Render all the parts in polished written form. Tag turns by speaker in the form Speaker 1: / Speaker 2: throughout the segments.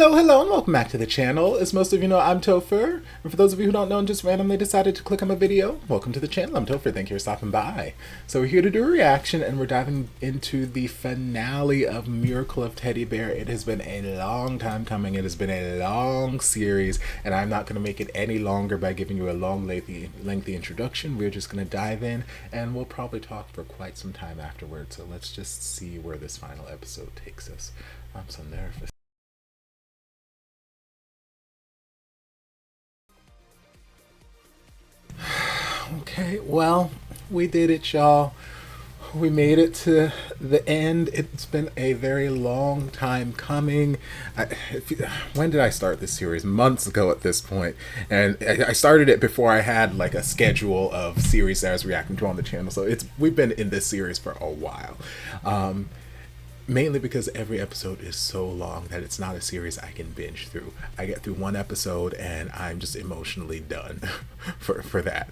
Speaker 1: Hello, and welcome back to the channel. As most of you know, I'm Topher, and for those of you who don't know and just randomly decided to click on my video, welcome to the channel. I'm Topher, thank you for stopping by. So we're here to do a reaction, and we're diving into the finale of Miracle of Teddy Bear. It has been a long time coming, it has been a long series, and I'm not going to make it any longer by giving you a long, lengthy introduction. We're just going to dive in, and we'll probably talk for quite some time afterwards, so let's just see where this final episode takes us. I'm so nervous. Okay, well, we did it, y'all. We made it to the end. It's been a very long time coming. When did I start this series? Months ago at this point. And I started it before I had like a schedule of series that I was reacting to on the channel. So we've been in this series for a while. Mainly because every episode is so long that it's not a series I can binge through. I get through one episode and I'm just emotionally done for that.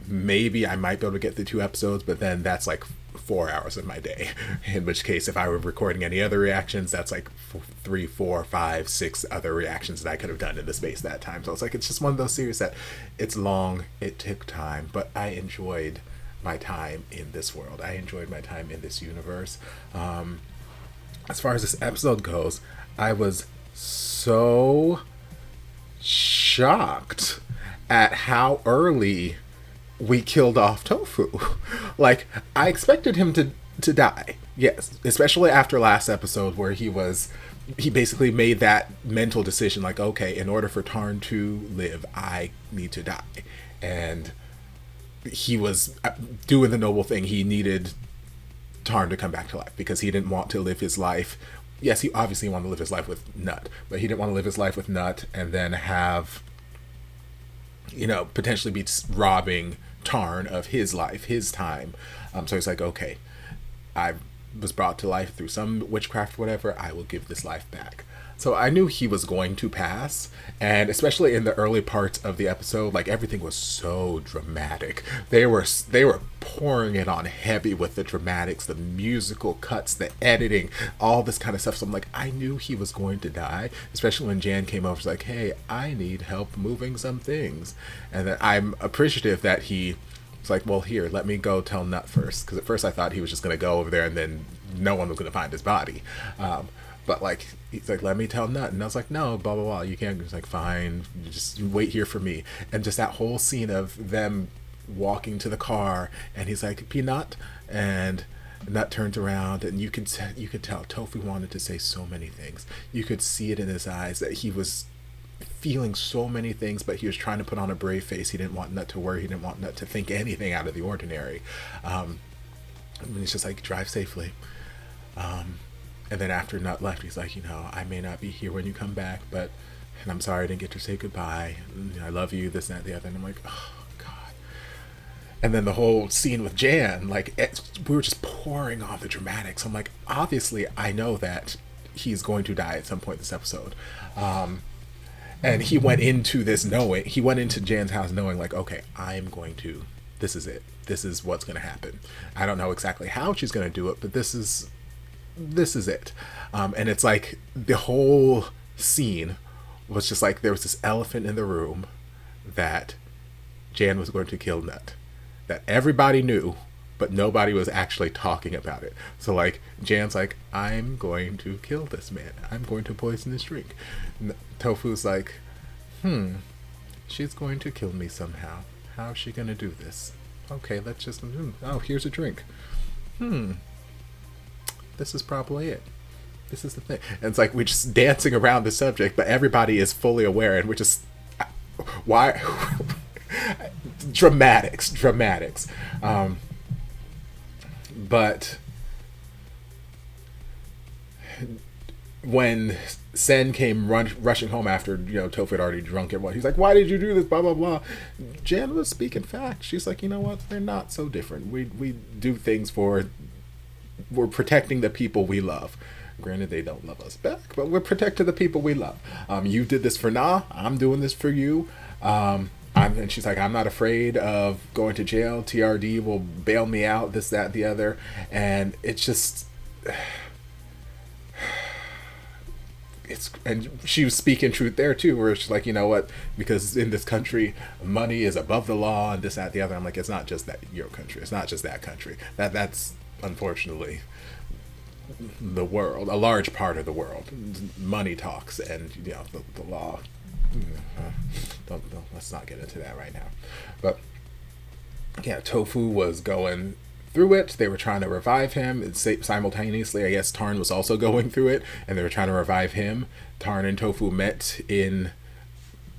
Speaker 1: Maybe I might be able to get through 2 episodes, but then that's like 4 hours of my day. In which case, if I were recording any other reactions, that's like 3, 4, 5, 6 other reactions that I could have done in the space that time. So it's just one of those series that it's long, it took time, but I enjoyed my time in this world. I enjoyed my time in this universe. As far as this episode goes, I was so shocked at how early we killed off Tofu. Like, I expected him to die. Yes, especially after last episode where he basically made that mental decision like, okay, in order for Tarn to live, I need to die. And he was doing the noble thing. He needed Tarn to come back to life because he didn't want to live his life. Yes, he obviously wanted to live his life with Nut, but he didn't want to live his life with Nut and then have, potentially be robbing Tarn of his life, his time. So he's like, okay, I was brought to life through some witchcraft, whatever, I will give this life back. So I knew he was going to pass, and especially in the early parts of the episode, like everything was so dramatic. They were pouring it on heavy with the dramatics, the musical cuts, the editing, all this kind of stuff. So I'm like, I knew he was going to die, especially when Jan came over. She's like, hey, I need help moving some things. And then I'm appreciative that he was like, well, here, let me go tell Nut first. Because at first I thought he was just going to go over there and then no one was going to find his body. But like, he's like, let me tell Nut. And I was like, no, blah, blah, blah. You can't. He's like, fine, just wait here for me. And just that whole scene of them walking to the car and he's like, Peanut. And Nut turns around and you could tell Tofu wanted to say so many things. You could see it in his eyes that he was feeling so many things, but he was trying to put on a brave face. He didn't want Nut to worry. He didn't want Nut to think anything out of the ordinary. And he's just like, drive safely. And then after Nut left, he's like, I may not be here when you come back, and I'm sorry I didn't get to say goodbye. I love you, this, that, the other. And I'm like, oh, God. And then the whole scene with Jan, we were just pouring on the dramatics. I'm like, obviously, I know that he's going to die at some point this episode. And he went into Jan's house knowing, like, okay, this is it. This is what's going to happen. I don't know exactly how she's going to do it, but this is it. And it's like the whole scene was just like there was this elephant in the room that Jan was going to kill Nut, that everybody knew, but nobody was actually talking about it. So like Jan's like, I'm going to kill this man, I'm going to poison his drink. Tofu's like, she's going to kill me somehow. How's she gonna do this? Okay, let's just here's a drink. This is probably it. This is the thing. And it's like we're just dancing around the subject, but everybody is fully aware, and we're just why dramatics. But when Sen came rushing home after Topher had already drunk everyone, he's like, why did you do this, blah blah blah. Jan was speaking facts. She's like, you know what, they're not so different. We do things we're protecting the people we love. Granted, they don't love us back, but we're protecting the people we love. You did this for Na, I'm doing this for you. And she's like, I'm not afraid of going to jail. TRD will bail me out, this, that, the other. And it's just, and she was speaking truth there too, where she's like, you know what, because in this country money is above the law and this, that, the other. I'm like, it's not just that your country, it's not just that country, that's unfortunately the world, a large part of the world. Money talks, and you know, the law. Don't let's not get into that right now. But yeah, Tofu was going through it. They were trying to revive him, and simultaneously I guess Tarn was also going through it, and they were trying to revive him. Tarn and Tofu met in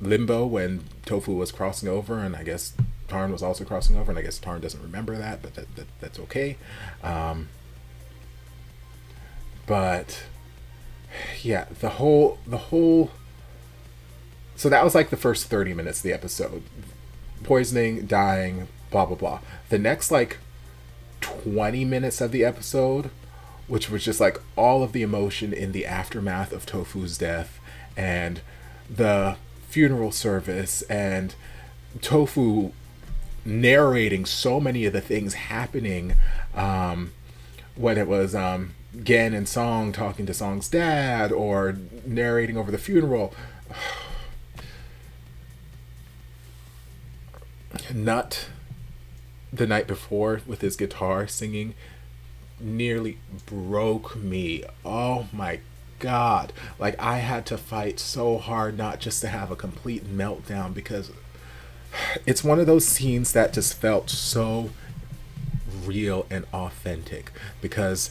Speaker 1: limbo when Tofu was crossing over, and I guess Tarn was also crossing over, and I guess Tarn doesn't remember that, but that's okay. But yeah, the whole so that was like the first 30 minutes of the episode. Poisoning, dying, blah blah blah. The next like 20 minutes of the episode, which was just like all of the emotion in the aftermath of Tofu's death and the funeral service, and Tofu narrating so many of the things happening when it was Gen and Song talking to Song's dad, or narrating over the funeral. Nut, the night before, with his guitar singing, nearly broke me. Oh my god. Like, I had to fight so hard not just to have a complete meltdown, because it's one of those scenes that just felt so real and authentic. Because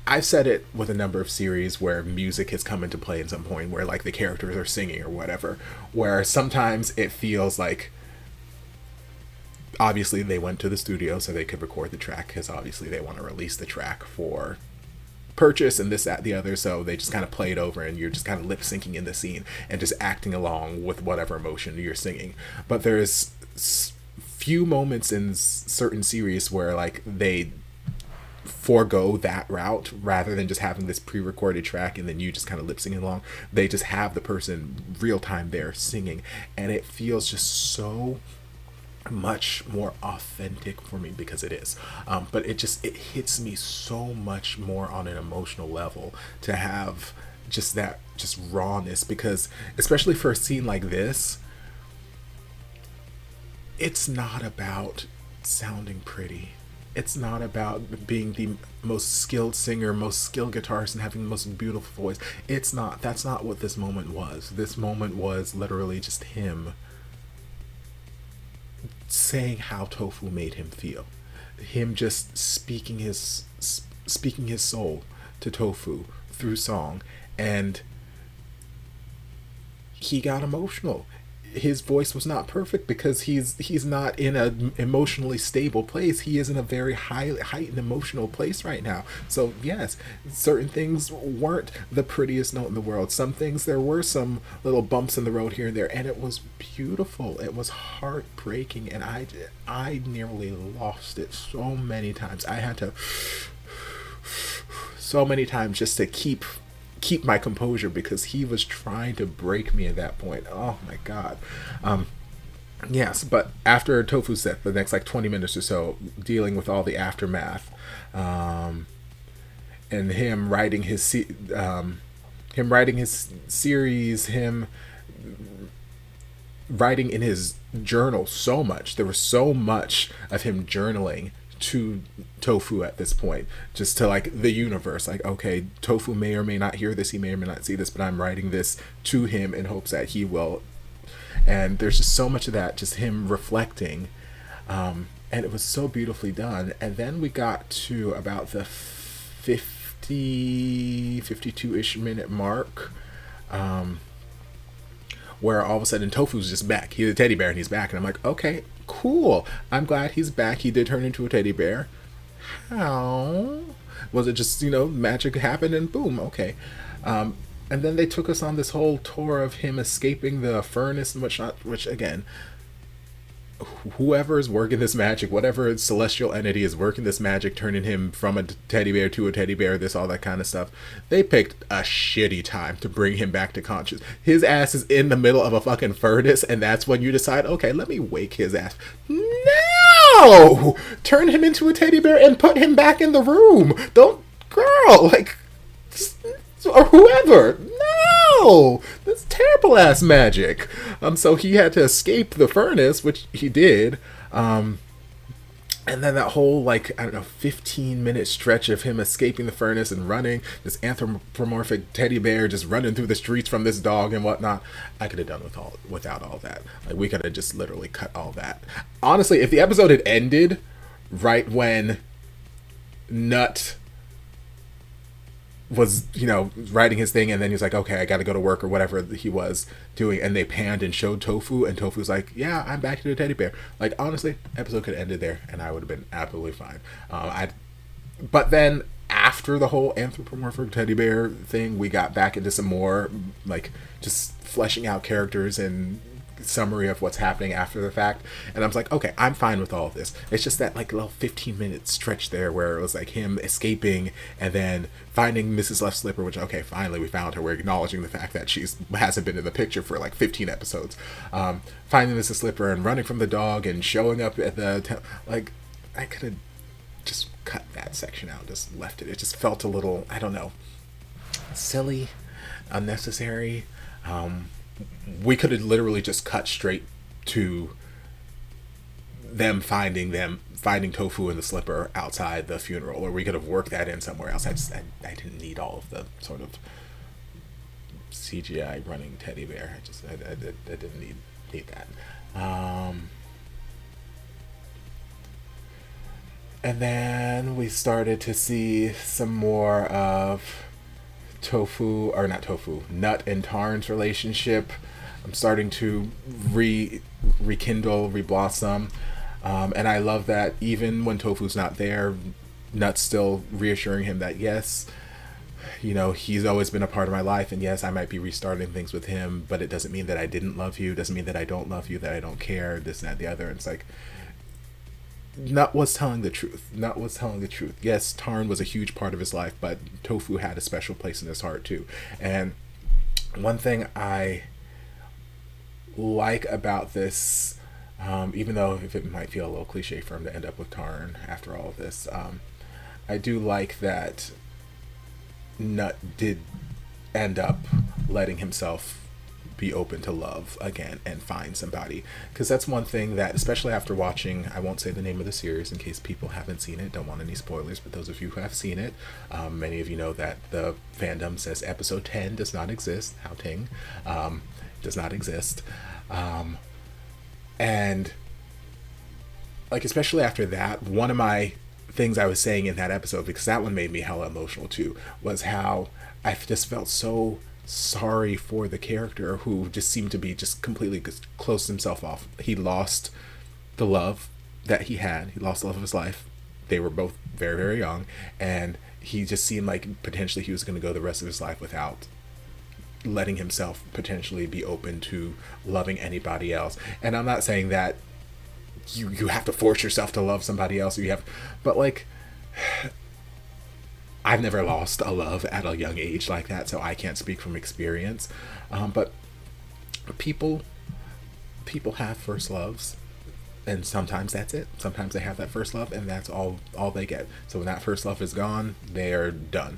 Speaker 1: I've said it with a number of series where music has come into play at some point, where like the characters are singing or whatever, where sometimes it feels like obviously they went to the studio so they could record the track, because obviously they want to release the track for purchase and this, that, the other, so they just kind of play it over and you're just kind of lip syncing in the scene and just acting along with whatever emotion you're singing. But there's few moments in certain series where like they forego that route, rather than just having this pre-recorded track and then you just kind of lip syncing along. They just have the person real time there singing, and it feels just so much more authentic for me, because it is. But it hits me so much more on an emotional level to have just that rawness, because especially for a scene like this, it's not about sounding pretty. It's not about being the most skilled singer, most skilled guitarist, and having the most beautiful voice. It's not. That's not what this moment was. This moment was literally just him saying how Tofu made him feel. Him just speaking his soul to Tofu through song, and he got emotional. His voice was not perfect because he's not in an emotionally stable place. He is in a very heightened emotional place right now. So yes, certain things weren't the prettiest note in the world. Some things, there were some little bumps in the road here and there, and it was beautiful. It was heartbreaking, and I nearly lost it so many times. I had to so many times just to keep my composure, because he was trying to break me at that point. Oh my god. Yes, but after Tofu's death, the next like 20 minutes or so, dealing with all the aftermath, and him writing his series, him writing in his journal so much. There was so much of him journaling to Tofu at this point, just to like the universe, like, okay, Tofu may or may not hear this, he may or may not see this, but I'm writing this to him in hopes that he will. And there's just so much of that, just him reflecting, and it was so beautifully done. And then we got to about the 52-ish minute mark, where all of a sudden Tofu's just back. He's a teddy bear and he's back, and I'm like, okay, cool, I'm glad he's back. He did turn into a teddy bear. How was it? Just, magic happened and boom, okay. And then they took us on this whole tour of him escaping the furnace and whatnot, which again, whoever is working this magic, whatever celestial entity is working this magic, turning him from a teddy bear to a teddy bear, this, all that kind of stuff, they picked a shitty time to bring him back to conscious. His ass is in the middle of a fucking furnace, and that's when you decide, okay, let me wake his ass. No! Turn him into a teddy bear and put him back in the room. Don't, girl, like, or whoever. No, that's terrible ass magic. So he had to escape the furnace, which he did. And then that whole, like, I don't know, 15-minute stretch of him escaping the furnace and running, this anthropomorphic teddy bear just running through the streets from this dog and whatnot. I could have done without all that. Like, we could have just literally cut all that. Honestly, if the episode had ended right when Nut was, you know, writing his thing, and then he was like, okay, I gotta go to work, or whatever he was doing, and they panned and showed Tofu, and Tofu's like, yeah, I'm back to the teddy bear. Like, honestly, episode could have ended there and I would have been absolutely fine. But then after the whole anthropomorphic teddy bear thing, we got back into some more, like, just fleshing out characters and summary of what's happening after the fact, and I was like, okay, I'm fine with all of this. It's just that, like, little 15-minute stretch there where it was like him escaping and then finding Mrs. Left Slipper, which, okay, finally we found her. We're acknowledging the fact that she's hasn't been in the picture for like 15 episodes. Finding Mrs. Slipper and running from the dog and showing up at the like, I could have just cut that section out, just left it. It just felt a little, I don't know, silly, unnecessary. We could have literally just cut straight to them finding Tofu and the slipper outside the funeral, or we could have worked that in somewhere else. I didn't need all of the sort of CGI running teddy bear. I didn't need that. And then we started to see some more of Nut and Tarn's relationship. I'm starting to rekindle, reblossom. And I love that even when Tofu's not there, Nut's still reassuring him that, yes, you know, he's always been a part of my life, and yes, I might be restarting things with him, but it doesn't mean that I didn't love you, doesn't mean that I don't love you, that I don't care, this and that, the other. And it's like, Nut was telling the truth. Yes, Tarn was a huge part of his life, but Tofu had a special place in his heart too. And one thing I like about this, even though if it might feel a little cliche for him to end up with Tarn after all of this, I do like that Nut did end up letting himself be open to love again and find somebody, because that's one thing that, especially after watching, I won't say the name of the series in case people haven't seen it, don't want any spoilers, but those of you who have seen it, many of you know that the fandom says episode 10 does not exist. How ting does not exist. And like, especially after that, one of my things I was saying in that episode, because that one made me hella emotional too, was how I just felt so sorry for the character who just seemed to be just completely closed himself off. He lost the love that he had. He lost the love of his life. They were both very, very young, and he just seemed like potentially he was going to go the rest of his life without letting himself potentially be open to loving anybody else. And I'm not saying that you have to force yourself to love somebody else, or you have, but like, I've never lost a love at a young age like that, so I can't speak from experience. But people have first loves, and sometimes that's it. Sometimes they have that first love, and that's all they get. So when that first love is gone, they are done.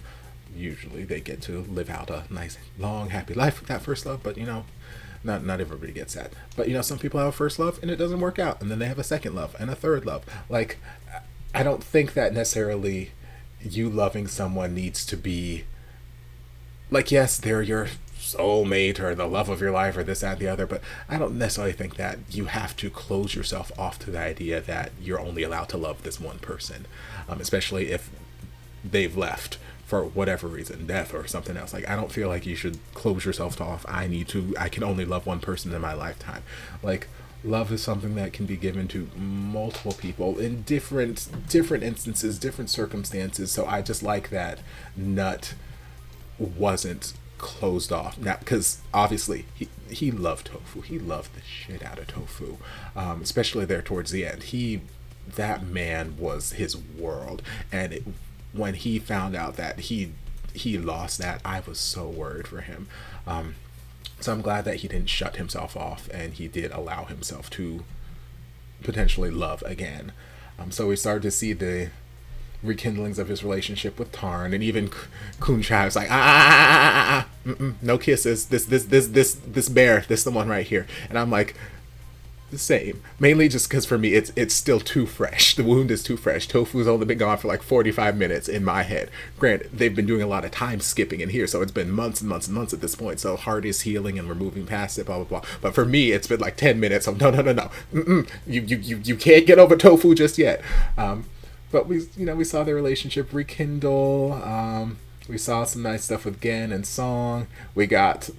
Speaker 1: Usually they get to live out a nice, long, happy life with that first love, but you know, not everybody gets that. But you know, some people have a first love and it doesn't work out, and then they have a second love and a third love. Like, I don't think that necessarily you loving someone needs to be like, yes, they're your soulmate or the love of your life or this, that, the other, but I don't necessarily think that you have to close yourself off to the idea that you're only allowed to love this one person, especially if they've left for whatever reason, death or something else. Like, I don't feel like you should close yourself off. I can only love one person in my lifetime. Like, love is something that can be given to multiple people in different instances, different circumstances. So I just like that Nut wasn't closed off. Now, because obviously he loved Tofu. He loved the shit out of Tofu, especially there towards the end. That man was his world, and when he found out that he lost that, I was so worried for him. So I'm glad that he didn't shut himself off, and he did allow himself to potentially love again. So we started to see the rekindlings of his relationship with Tarn, and even Kunchai was like, no kisses. This bear, this the one right here. And I'm like, the same. Mainly just because for me, it's still too fresh. The wound is too fresh. Tofu's only been gone for like 45 minutes in my head. Granted, they've been doing a lot of time skipping in here, so it's been months and months and months at this point. So heart is healing and we're moving past it, blah blah blah. But for me, it's been like 10 minutes. So no. You can't get over Tofu just yet. But we saw their relationship rekindle. We saw some nice stuff with Gen and Song. We got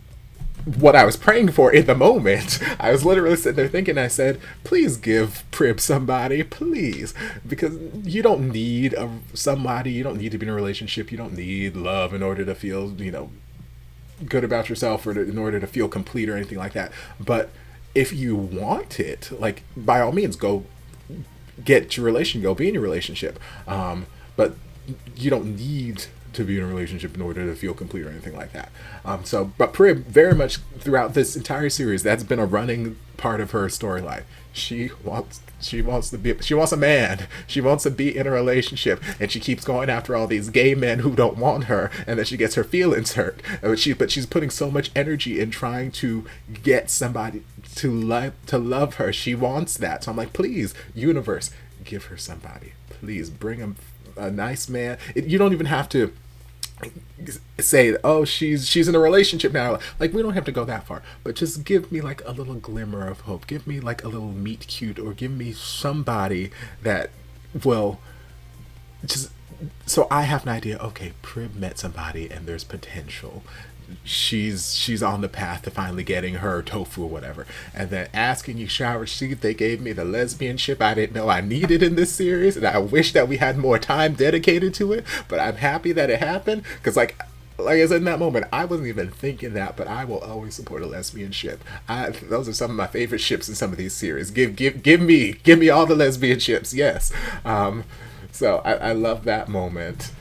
Speaker 1: what I was praying for in the moment. I was literally sitting there thinking, I said, please give Prib somebody, please. Because you don't need somebody, you don't need to be in a relationship, you don't need love in order to feel, good about yourself or in order to feel complete or anything like that. But if you want it, like, by all means, go get your relation, go be in your relationship. But you don't need to be in a relationship in order to feel complete or anything like that. But Prib, very much throughout this entire series, that's been a running part of her storyline. She wants a man. She wants to be in a relationship, and she keeps going after all these gay men who don't want her, and then she gets her feelings hurt. But she's putting so much energy in trying to get somebody to love her. She wants that. So I'm like, please, universe, give her somebody. Please bring a nice man. You don't even have to say, oh, she's in a relationship now. Like, we don't have to go that far, but just give me like a little glimmer of hope. Give me like a little meet cute, or give me somebody that will just, so I have an idea. Okay, Prib met somebody and there's potential. She's on the path to finally getting her Tofu or whatever, and then asking you shower sheet. They gave me the lesbian ship I didn't know I needed in this series, and I wish that we had more time dedicated to it, but I'm happy that it happened, because like I said in that moment, I wasn't even thinking that, but I will always support a lesbian ship. Those are some of my favorite ships in some of these series. Give me all the lesbian ships, yes. So I love that moment.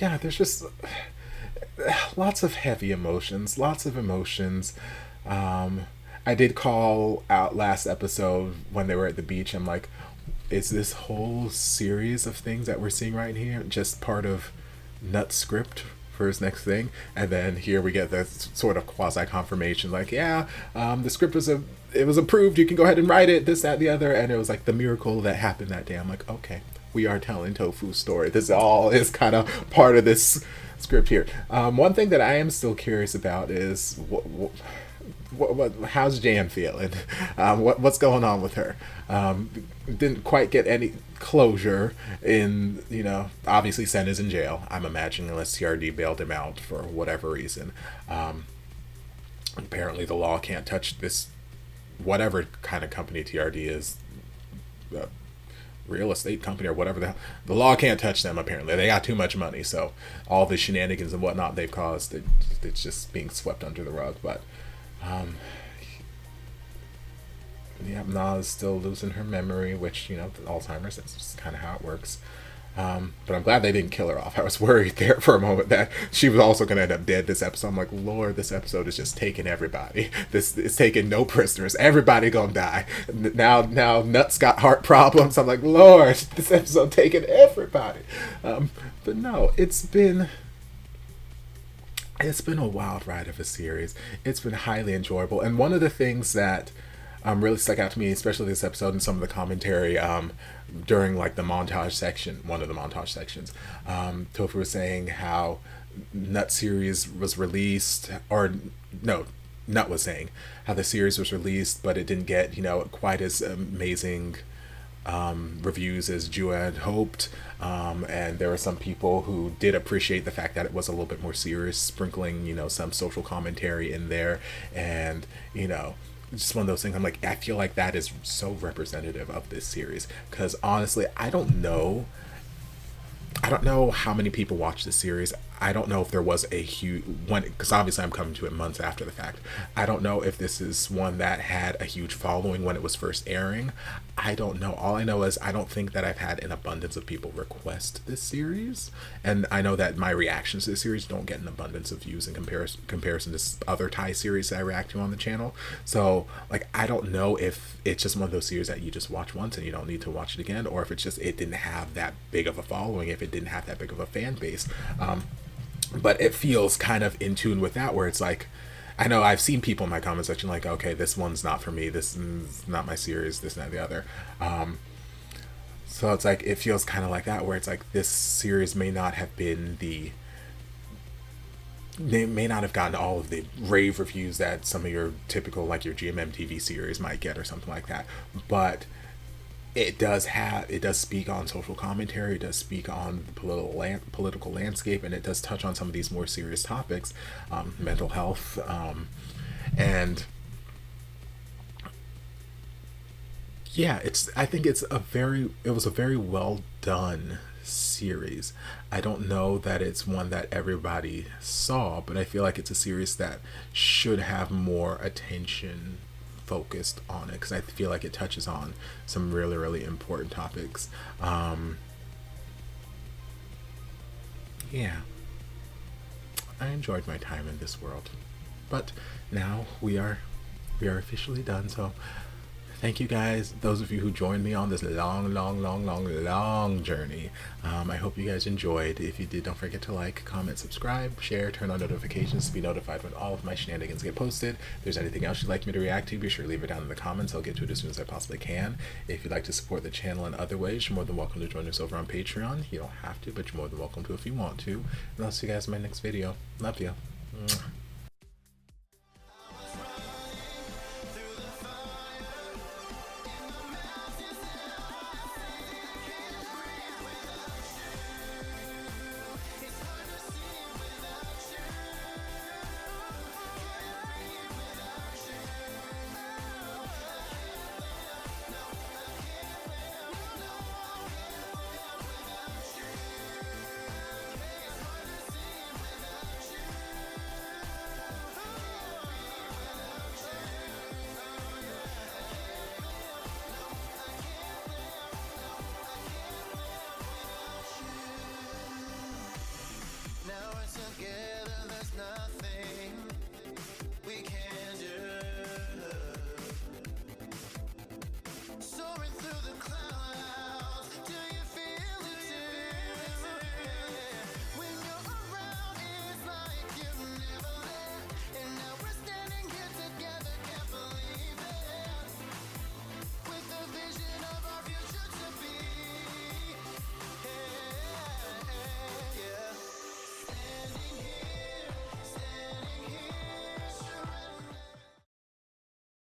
Speaker 1: Yeah, there's just lots of heavy emotions, lots of emotions. I did call out last episode when they were at the beach. I'm like, is this whole series of things that we're seeing right here just part of Nut's script for his next thing? And then here we get this sort of quasi confirmation, like, yeah, the script was approved. You can go ahead and write it. This, that, the other, and it was like the miracle that happened that day. I'm like, okay. We are telling Tofu's story. This all is kind of part of this script here. One thing that I am still curious about is how's Jan feeling? What's going on with her? Didn't quite get any closure in, obviously Sen is in jail, I'm imagining, unless TRD bailed him out for whatever reason. Apparently the law can't touch this, whatever kind of company TRD is, real estate company or whatever, the law can't touch them. Apparently they got too much money, so all the shenanigans and whatnot they've caused, it's just being swept under the rug. But yeah, Na's still losing her memory, which Alzheimer's, that's just kind of how it works. But I'm glad they didn't kill her off. I was worried there for a moment that she was also going to end up dead this episode. I'm like, Lord, this episode is just taking everybody. This is taking no prisoners. Everybody gonna die. Now Nuts got heart problems. I'm like, Lord, this episode taking everybody. But no, it's been a wild ride of a series. It's been highly enjoyable. And one of the things that really stuck out to me, especially this episode and some of the commentary, during like the montage section, one of the montage sections, Topher was saying how Nut series was released, or no, Nut was saying how the series was released, but it didn't get quite as amazing reviews as Jua had hoped, and there were some people who did appreciate the fact that it was a little bit more serious, sprinkling some social commentary in there, and just one of those things. I'm like, I feel like that is so representative of this series, because honestly, I don't know how many people watch this series. I don't know if there was a huge one, because obviously I'm coming to it months after the fact. I don't know if this is one that had a huge following when it was first airing. I don't know. All I know is I don't think that I've had an abundance of people request this series, and I know that my reactions to the series don't get an abundance of views in comparison to other Thai series that I react to on the channel. So like, I don't know if it's just one of those series that you just watch once and you don't need to watch it again, or if it's just it didn't have that big of a following, if it didn't have that big of a fan base. But it feels kind of in tune with that, where it's like, I know I've seen people in my comment section like, okay, this one's not for me, this is not my series, this, and that, the other. So it's like, it feels kind of like that, where it's like, this series may not have been they may not have gotten all of the rave reviews that some of your typical, like your GMM TV series might get or something like that, but it does speak on social commentary, it does speak on the political landscape, and it does touch on some of these more serious topics, mental health, and yeah, I think it was a very well done series. I don't know that it's one that everybody saw, but I feel like it's a series that should have more attention focused on it, because I feel like it touches on some really, really important topics. Yeah, I enjoyed my time in this world, but now we are officially done. So thank you guys, those of you who joined me on this long journey. I hope you guys enjoyed. If you did, don't forget to like, comment, subscribe, share, turn on notifications to be notified when all of my shenanigans get posted. If there's anything else you'd like me to react to, be sure to leave it down in the comments. I'll get to it as soon as I possibly can. If you'd like to support the channel in other ways, you're more than welcome to join us over on Patreon. You don't have to, but you're more than welcome to if you want to. And I'll see you guys in my next video. Love you. Mwah.